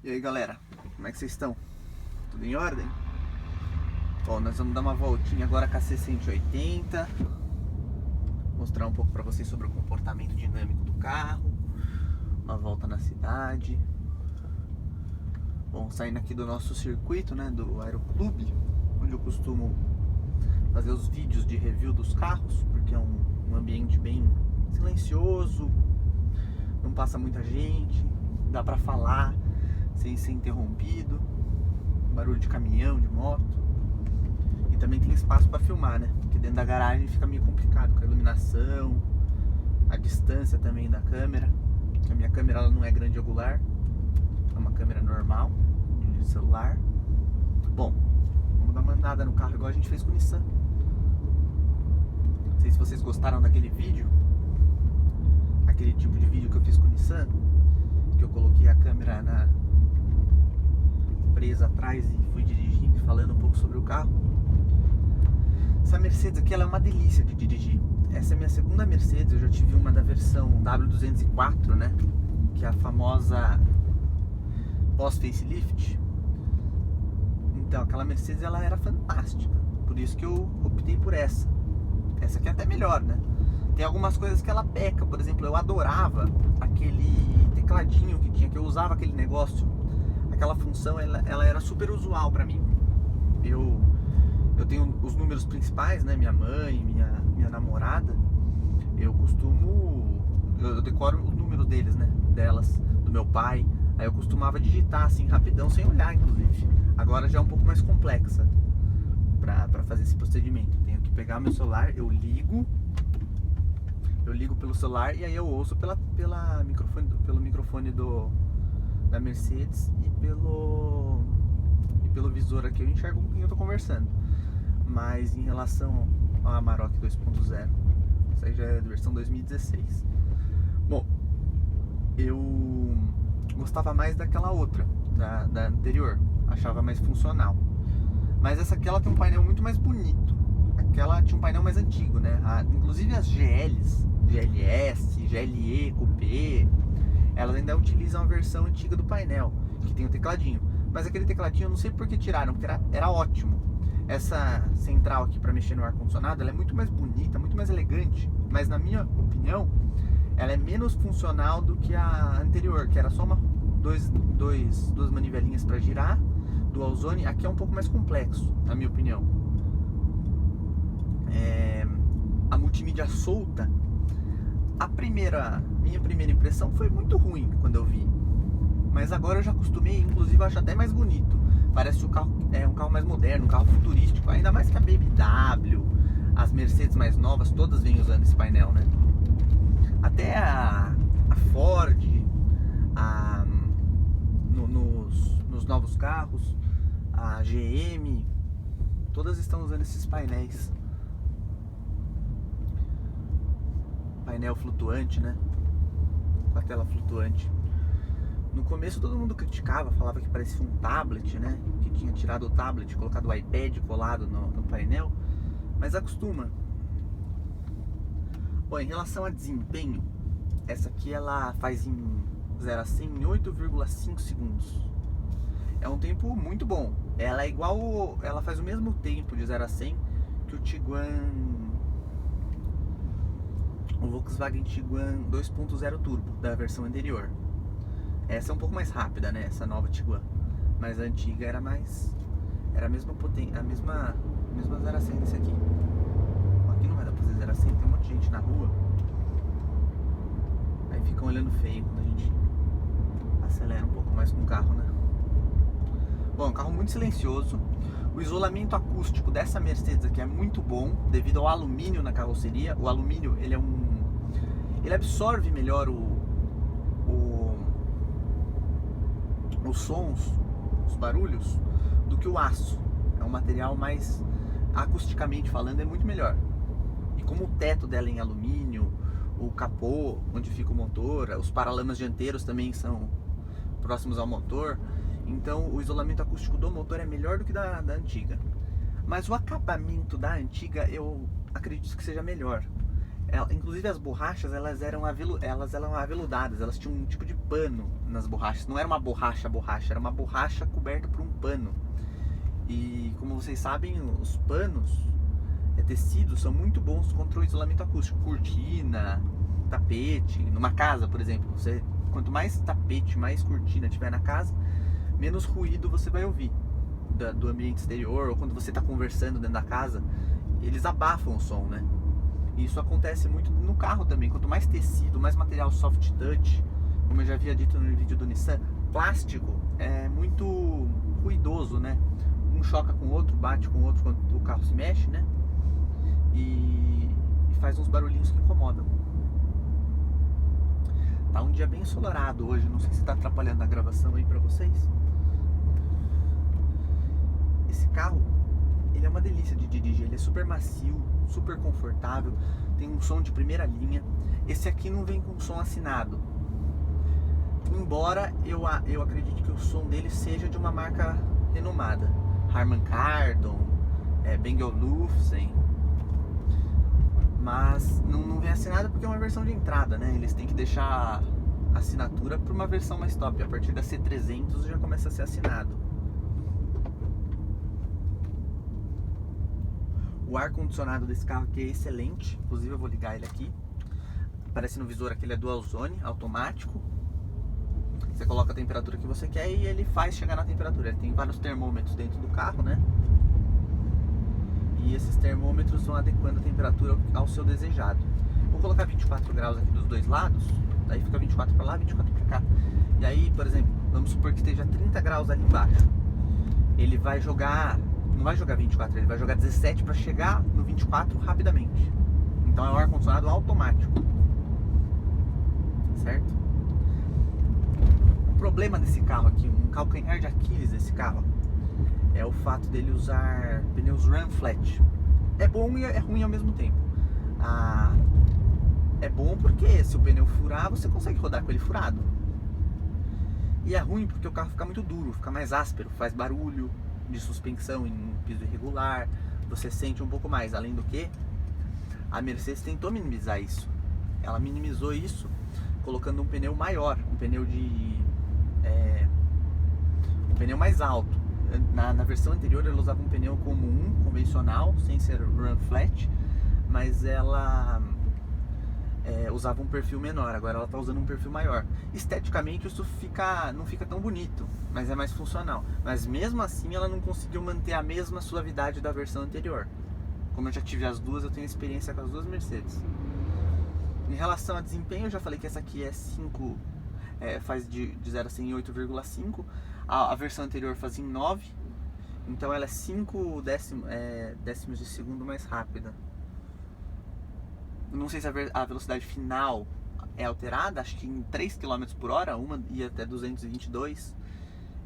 E aí galera, como é que vocês estão? Tudo em ordem? Bom, nós vamos dar uma voltinha agora com a C180, mostrar um pouco para vocês sobre o comportamento dinâmico do carro, uma volta na cidade. Bom, saindo aqui do nosso circuito, né, do Aeroclube, onde eu costumo fazer os vídeos de review dos carros, porque é um ambiente bem silencioso, não passa muita gente, dá para falar sem ser interrompido, barulho de caminhão, de moto, e também tem espaço para filmar, né? Porque dentro da garagem fica meio complicado com a iluminação, a distância também da câmera, porque a minha câmera ela não é grande angular, é uma câmera normal de celular. Bom, vamos dar uma andada no carro igual a gente fez com o Nissan. Não sei se vocês gostaram daquele vídeo, aquele tipo de vídeo que eu fiz com o Nissan, que eu coloquei a câmera presa atrás e fui dirigindo, falando um pouco sobre o carro. Essa Mercedes aqui ela é uma delícia de dirigir. Essa é a minha segunda Mercedes, eu já tive uma da versão W204, né? Que é a famosa pós-facelift. Então aquela Mercedes ela era fantástica, por isso que eu optei por essa. Essa aqui é até melhor, né? Tem algumas coisas que ela peca, por exemplo, eu adorava aquele tecladinho que tinha, que eu usava aquele negócio. Aquela função, ela era super usual pra mim. Eu tenho os números principais, né? Minha mãe, minha namorada. Eu decoro o número deles, né? Delas, do meu pai. Aí eu costumava digitar assim, rapidão, sem olhar, inclusive. Agora já é um pouco mais complexa pra fazer esse procedimento. Tenho que pegar meu celular, eu ligo pelo celular e aí eu ouço pelo microfone da Mercedes e pelo visor aqui eu enxergo com quem eu tô conversando. Mas em relação ao Amarok 2.0, isso aí já é a versão 2016. Bom, eu gostava mais daquela outra, da anterior, achava mais funcional. Mas essa aqui ela tem um painel muito mais bonito. Aquela tinha um painel mais antigo, né? Inclusive as GLs, GLS, GLE, Coupé, elas ainda utilizam a versão antiga do painel, que tem o tecladinho. Mas aquele tecladinho eu não sei por que tiraram, porque era ótimo. Essa central aqui para mexer no ar-condicionado, ela é muito mais bonita, muito mais elegante, mas na minha opinião, ela é menos funcional do que a anterior, que era só duas manivelinhas para girar, dual zone. Aqui é um pouco mais complexo, na minha opinião. A multimídia solta, minha primeira impressão foi muito ruim quando eu vi, mas agora eu já acostumei, inclusive eu acho até mais bonito. Parece que o carro é um carro mais moderno, um carro futurístico, ainda mais que a BMW, as Mercedes mais novas, todas vêm usando esse painel, né? Até a Ford, nos novos carros, a GM, todas estão usando esses painéis. Painel flutuante, né? Com a tela flutuante. No começo todo mundo criticava, falava que parecia um tablet, né? Que tinha tirado o tablet, colocado o iPad colado no painel. Mas acostuma. Bom, em relação a desempenho, essa aqui ela faz em 0 a 100 em 8,5 segundos. É um tempo muito bom. Ela é igual, ela faz o mesmo tempo de 0 a 100 que o Volkswagen Tiguan 2.0 Turbo da versão anterior. Essa é um pouco mais rápida, né? Essa nova Tiguan. Mas a antiga era a mesma potência, a mesma 0 a 100 desse aqui. Aqui não vai dar pra fazer 0 a 100, tem um monte de gente na rua. Aí ficam olhando feio quando a gente acelera um pouco mais com o carro, né? Bom, é um carro muito silencioso. O isolamento acústico dessa Mercedes aqui é muito bom, devido ao alumínio na carroceria. O alumínio, ele absorve melhor os sons, os barulhos, do que o aço. É um material mais, acusticamente falando, é muito melhor. E como o teto dela é em alumínio, o capô, onde fica o motor, os paralamas dianteiros também são próximos ao motor, então o isolamento acústico do motor é melhor do que da antiga. Mas o acabamento da antiga eu acredito que seja melhor. Inclusive as borrachas, elas eram aveludadas, elas tinham um tipo de pano nas borrachas. Não era uma borracha, era uma borracha coberta por um pano. E como vocês sabem, os panos, tecidos, são muito bons contra o isolamento acústico. Cortina, tapete, numa casa, por exemplo, quanto mais tapete, mais cortina tiver na casa, menos ruído você vai ouvir do ambiente exterior, ou quando você está conversando dentro da casa, eles abafam o som, né? E isso acontece muito no carro também. Quanto mais tecido, mais material soft touch, como eu já havia dito no vídeo do Nissan, plástico é muito ruidoso, né? Um choca com o outro, bate com o outro quando o carro se mexe, né? E faz uns barulhinhos que incomodam. Tá um dia bem ensolarado hoje, não sei se tá atrapalhando a gravação aí pra vocês. Esse carro, ele é uma delícia de dirigir, ele é super macio, super confortável, tem um som de primeira linha. Esse aqui não vem com som assinado, embora eu acredite que o som dele seja de uma marca renomada, Harman Kardon, Bang & Olufsen, mas não vem assinado porque é uma versão de entrada, né? Eles têm que deixar a assinatura para uma versão mais top. A partir da C300 já começa a ser assinado. O ar-condicionado desse carro aqui é excelente, inclusive eu vou ligar ele aqui. Aparece no visor aqui, ele é dual zone, automático. Você coloca a temperatura que você quer e ele faz chegar na temperatura. Ele tem vários termômetros dentro do carro, né? E esses termômetros vão adequando a temperatura ao seu desejado. Vou colocar 24 graus aqui dos dois lados, daí fica 24 para lá, 24 para cá. E aí, por exemplo, vamos supor que esteja 30 graus ali embaixo. Ele vai jogar, não vai jogar 24, ele vai jogar 17 para chegar no 24 rapidamente. Então é um ar-condicionado automático, certo? O problema desse carro aqui, um calcanhar de Aquiles desse carro, é o fato dele usar pneus Run Flat. É bom e é ruim ao mesmo tempo. É bom porque se o pneu furar, você consegue rodar com ele furado. E é ruim porque o carro fica muito duro, fica mais áspero, faz barulho de suspensão em piso irregular, você sente um pouco mais. Além do que, a Mercedes tentou minimizar isso. Ela minimizou isso colocando um pneu maior, um pneu mais alto. Na versão anterior ela usava um pneu comum, convencional, sem ser Run Flat, mas ela usava um perfil menor. Agora ela está usando um perfil maior. Esteticamente isso não fica tão bonito, mas é mais funcional. Mas mesmo assim ela não conseguiu manter a mesma suavidade da versão anterior. Como eu já tive as duas, eu tenho experiência com as duas Mercedes. Em relação a desempenho, eu já falei que essa aqui faz de 0 a 100 em 8,5. A versão anterior fazia em 9. Então ela é 5 décimos de segundo mais rápida. Não sei se a velocidade final é alterada. Acho que em 3 km por hora. Uma ia até 222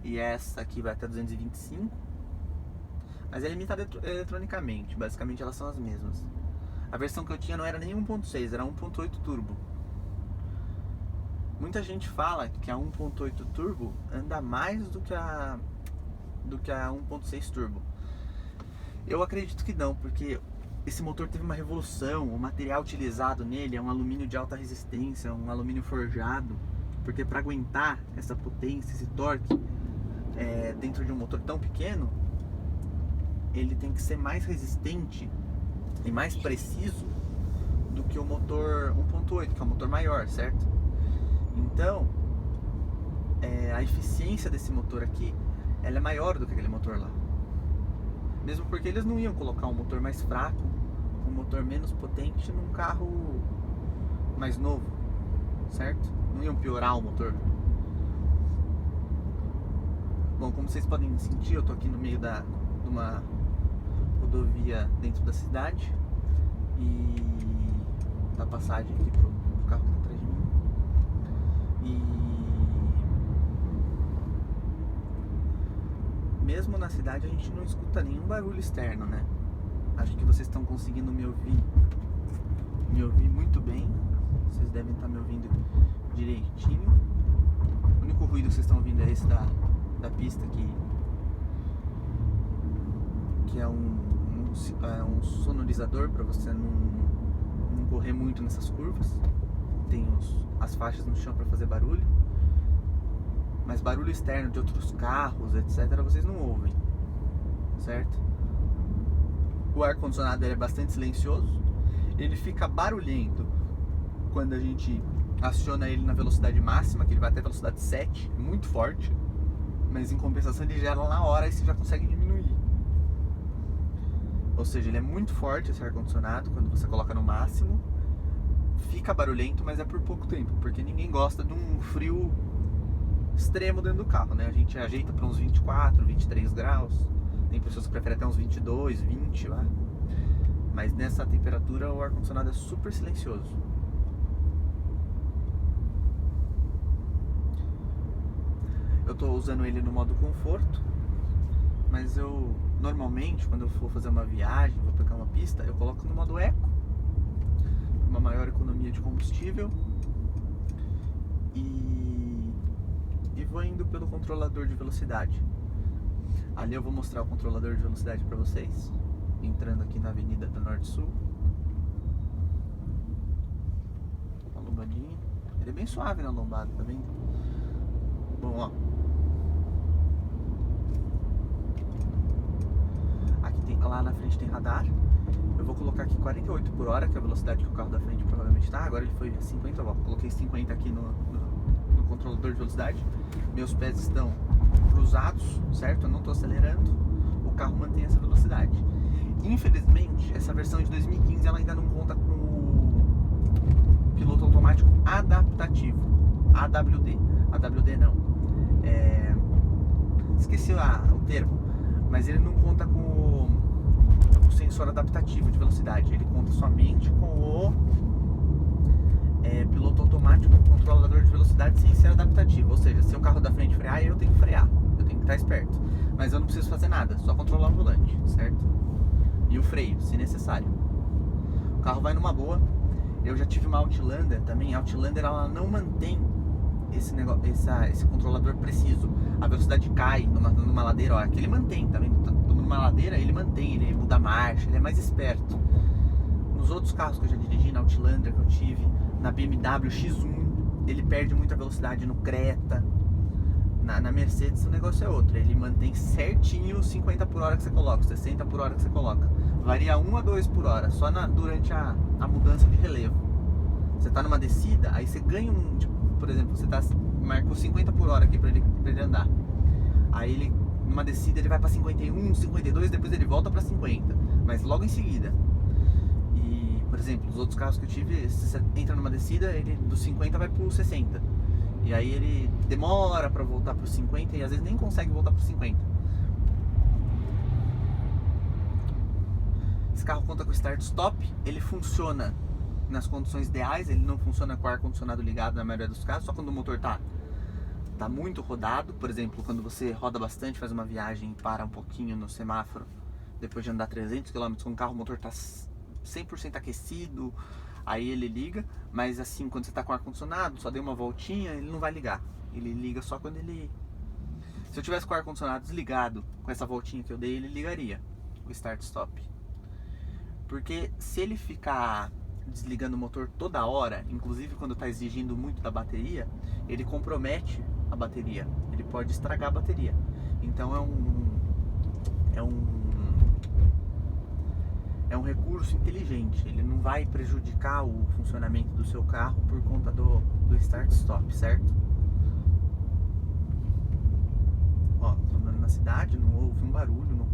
e essa aqui vai até 225. Mas é limitada eletronicamente. Basicamente elas são as mesmas. A versão que eu tinha não era nem 1.6, era 1.8 turbo. Muita gente fala que a 1.8 turbo anda mais do que a 1.6 turbo. Eu acredito que não, porque esse motor teve uma revolução. O material utilizado nele é um alumínio de alta resistência, um alumínio forjado, porque para aguentar essa potência, esse torque dentro de um motor tão pequeno, ele tem que ser mais resistente e mais preciso do que o motor 1.8, que é um motor maior, certo? Então, a eficiência desse motor aqui, ela é maior do que aquele motor lá. Mesmo porque eles não iam colocar um motor mais fraco, um motor menos potente num carro mais novo, certo? Não iam piorar o motor. Bom, como vocês podem sentir, eu tô aqui no meio de uma rodovia dentro da cidade e da passagem aqui pro carro que tá atrás de mim. E mesmo na cidade a gente não escuta nenhum barulho externo, né? Acho que vocês estão conseguindo me ouvir muito bem. Vocês devem estar me ouvindo direitinho. O único ruído que vocês estão ouvindo é esse da pista que é um sonorizador para você não não correr muito nessas curvas. Tem as faixas no chão para fazer barulho. Mas barulho externo de outros carros, etc., vocês não ouvem, certo? O ar-condicionado é bastante silencioso. Ele fica barulhento quando a gente aciona ele na velocidade máxima, que ele vai até velocidade 7, muito forte. Mas em compensação ele gela na hora e você já consegue diminuir. Ou seja, ele é muito forte esse ar-condicionado quando você coloca no máximo. Fica barulhento, mas é por pouco tempo, porque ninguém gosta de um frio extremo dentro do carro, né? A gente ajeita para uns 24, 23 graus. Tem pessoas que preferem até uns 22, 20 lá. Mas nessa temperatura o ar-condicionado é super silencioso. Eu tô usando ele no modo conforto, mas eu normalmente quando eu for fazer uma viagem, vou pegar uma pista, eu coloco no modo eco, uma maior economia de combustível, e vou indo pelo controlador de velocidade. Ali eu vou mostrar o controlador de velocidade para vocês, entrando aqui na Avenida do Norte-Sul. Uma lombadinha. Ele é bem suave na lombada, tá vendo? Bom, ó. Aqui tem, lá na frente tem radar. Eu vou colocar aqui 48 por hora, que é a velocidade que o carro da frente provavelmente tá. Agora ele foi a 50, ó. Coloquei 50 aqui no controlador de velocidade. Meus pés estão cruzados, certo? Eu não estou acelerando. O carro mantém essa velocidade. Infelizmente, essa versão de 2015 ela ainda não conta com o piloto automático adaptativo, AWD. AWD não. Esqueci o termo, mas ele não conta com o sensor adaptativo de velocidade. Ele conta somente com o piloto automático, controlador de velocidade sem ser adaptativo. Ou seja, se o carro da frente frear, eu tenho que frear, eu tenho que estar esperto. Mas eu não preciso fazer nada, só controlar o volante, certo? E o freio, se necessário. O carro vai numa boa. Eu já tive uma Outlander também. A Outlander ela não mantém esse controlador preciso. A velocidade cai numa ladeira. Ó, aqui ele mantém, tá vendo? Numa ladeira ele mantém, ele muda a marcha, ele é mais esperto. Nos outros carros que eu já dirigi, na Outlander que eu tive, na BMW X1, ele perde muita velocidade no Creta. Na Mercedes o negócio é outro, ele mantém certinho 50 por hora que você coloca, 60 por hora que você coloca. Varia 1 a 2 por hora, só durante a mudança de relevo. Você tá numa descida, aí você ganha por exemplo, você marcou 50 por hora aqui pra ele andar. Aí ele, numa descida ele vai pra 51, 52, depois ele volta pra 50, mas logo em seguida. E, por exemplo, os outros carros que eu tive, se você entra numa descida, ele do 50 vai pro 60. E aí ele demora para voltar pro 50 e às vezes nem consegue voltar pro 50. Esse carro conta com start-stop, ele funciona nas condições ideais, ele não funciona com o ar-condicionado ligado na maioria dos casos, só quando o motor tá muito rodado. Por exemplo, quando você roda bastante, faz uma viagem e para um pouquinho no semáforo, depois de andar 300 km com o carro, o motor tá 100% aquecido, aí ele liga. Mas assim, quando você tá com ar-condicionado, só deu uma voltinha, ele não vai ligar. Ele liga só quando ele... Se eu tivesse com o ar-condicionado desligado, com essa voltinha que eu dei, ele ligaria o start-stop. Porque se ele ficar desligando o motor toda hora, inclusive quando tá exigindo muito da bateria, ele compromete a bateria. Ele pode estragar a bateria. Então é um recurso inteligente, ele não vai prejudicar o funcionamento do seu carro por conta do start-stop, certo? Ó, tô andando na cidade, não houve um barulho, não.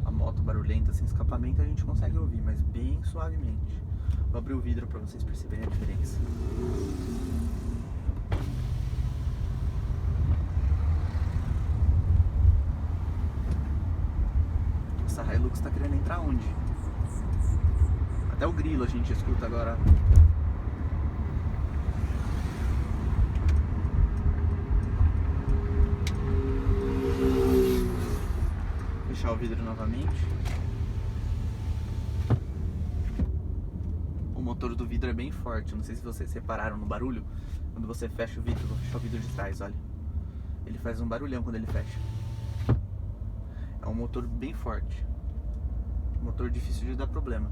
A moto barulhenta sem escapamento a gente consegue ouvir, mas bem suavemente. Vou abrir o vidro para vocês perceberem a diferença. Essa Hilux tá querendo entrar onde? Até o grilo a gente escuta agora. Fechar o vidro novamente. O motor do vidro é bem forte. Não sei se vocês repararam no barulho. Quando você fecha o vidro, vou fechar o vidro de trás, olha. Ele faz um barulhão quando ele fecha. É um motor bem forte. Motor difícil de dar problema.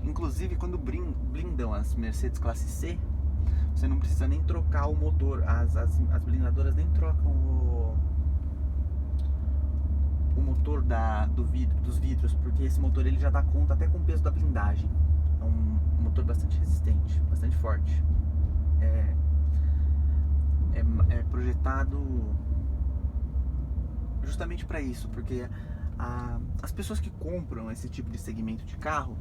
Inclusive, quando blindam as Mercedes classe C, você não precisa nem trocar o motor. As blindadoras nem trocam o motor dos vidros, porque esse motor ele já dá conta até com o peso da blindagem. É um motor bastante resistente, bastante forte. É projetado justamente para isso, porque as pessoas que compram esse tipo de segmento de carro,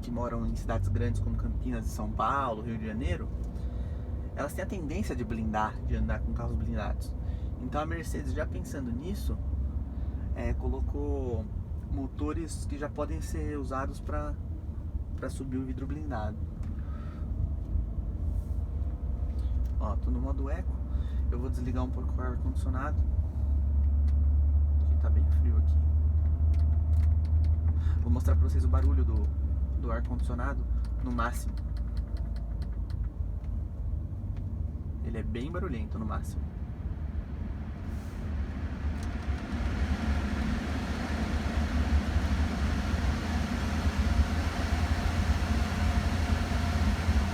que moram em cidades grandes como Campinas, São Paulo, Rio de Janeiro, elas têm a tendência de andar com carros blindados. Então a Mercedes, já pensando nisso, colocou motores que já podem ser usados para subir o vidro blindado. Ó, tô no modo eco. Eu vou desligar um pouco o ar-condicionado, que tá bem frio aqui. Vou mostrar pra vocês o barulho do ar-condicionado no máximo. Ele é bem barulhento no máximo.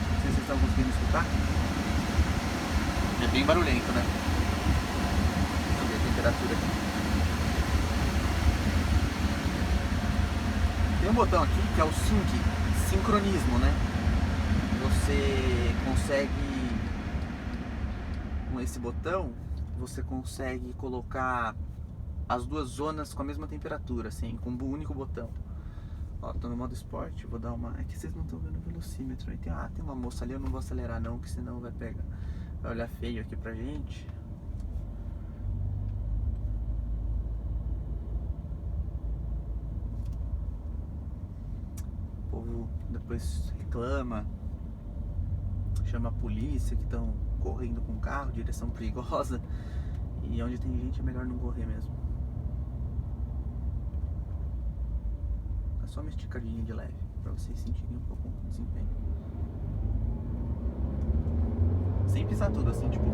Não sei se vocês estão conseguindo escutar. É bem barulhento, né? Deixa eu ver a temperatura aqui. Tem um botão aqui que é o sincronismo, né? Você consegue, com esse botão, você consegue colocar as duas zonas com a mesma temperatura, assim, com um único botão. Ó, tô no modo esporte, vou dar uma... É que vocês não estão vendo o velocímetro aí. Tem uma moça ali, eu não vou acelerar não, que senão vai olhar feio aqui pra gente. O povo depois reclama, chama a polícia que estão correndo com o carro, direção perigosa. E onde tem gente é melhor não correr mesmo. É só uma esticadinha de leve, pra vocês sentirem um pouco o desempenho. Sem pisar tudo, assim, tipo...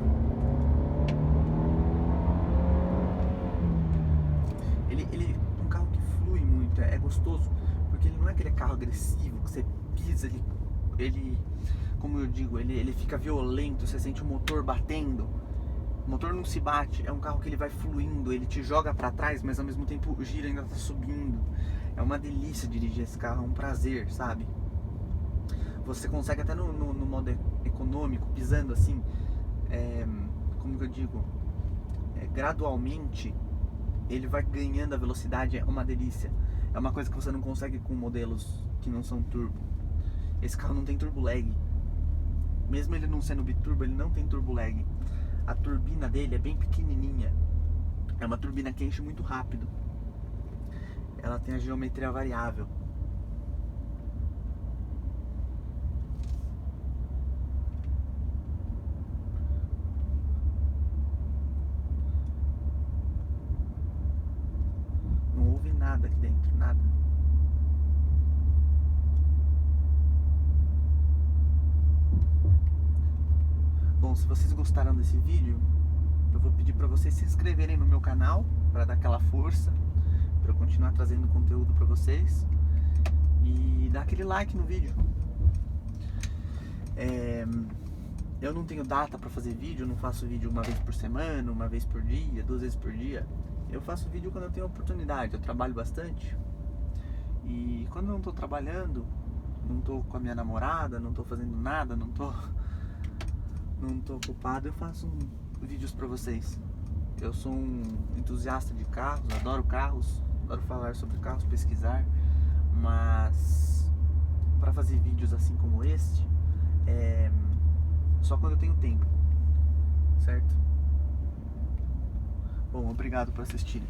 Ele é um carro que flui muito, é gostoso, porque ele não é aquele carro agressivo que você pisa, ele como eu digo, ele fica violento, você sente o motor batendo. O motor não se bate, é um carro que ele vai fluindo, ele te joga pra trás, mas ao mesmo tempo o giro ainda tá subindo. É uma delícia dirigir esse carro, é um prazer, sabe? Você consegue até no modo econômico, pisando assim, como que eu digo, gradualmente, ele vai ganhando a velocidade, é uma delícia. É uma coisa que você não consegue com modelos que não são turbo. Esse carro não tem turbo lag. Mesmo ele não sendo biturbo, ele não tem turbo lag. A turbina dele é bem pequenininha. É uma turbina que enche muito rápido. Ela tem a geometria variável. Não houve nada aqui dentro, nada. Bom, se vocês gostaram desse vídeo, eu vou pedir para vocês se inscreverem no meu canal, para dar aquela força, para eu continuar trazendo conteúdo para vocês, e dar aquele like no vídeo. Eu não tenho data para fazer vídeo, eu não faço vídeo uma vez por semana, uma vez por dia, 2 vezes por dia. Eu faço vídeo quando eu tenho oportunidade, eu trabalho bastante, e quando eu não estou trabalhando, não estou com a minha namorada, não estou fazendo nada, não tô ocupado, eu faço vídeos pra vocês. Eu sou um entusiasta de carros, adoro falar sobre carros, pesquisar, mas pra fazer vídeos assim como este, só quando eu tenho tempo, certo? Bom, obrigado por assistirem.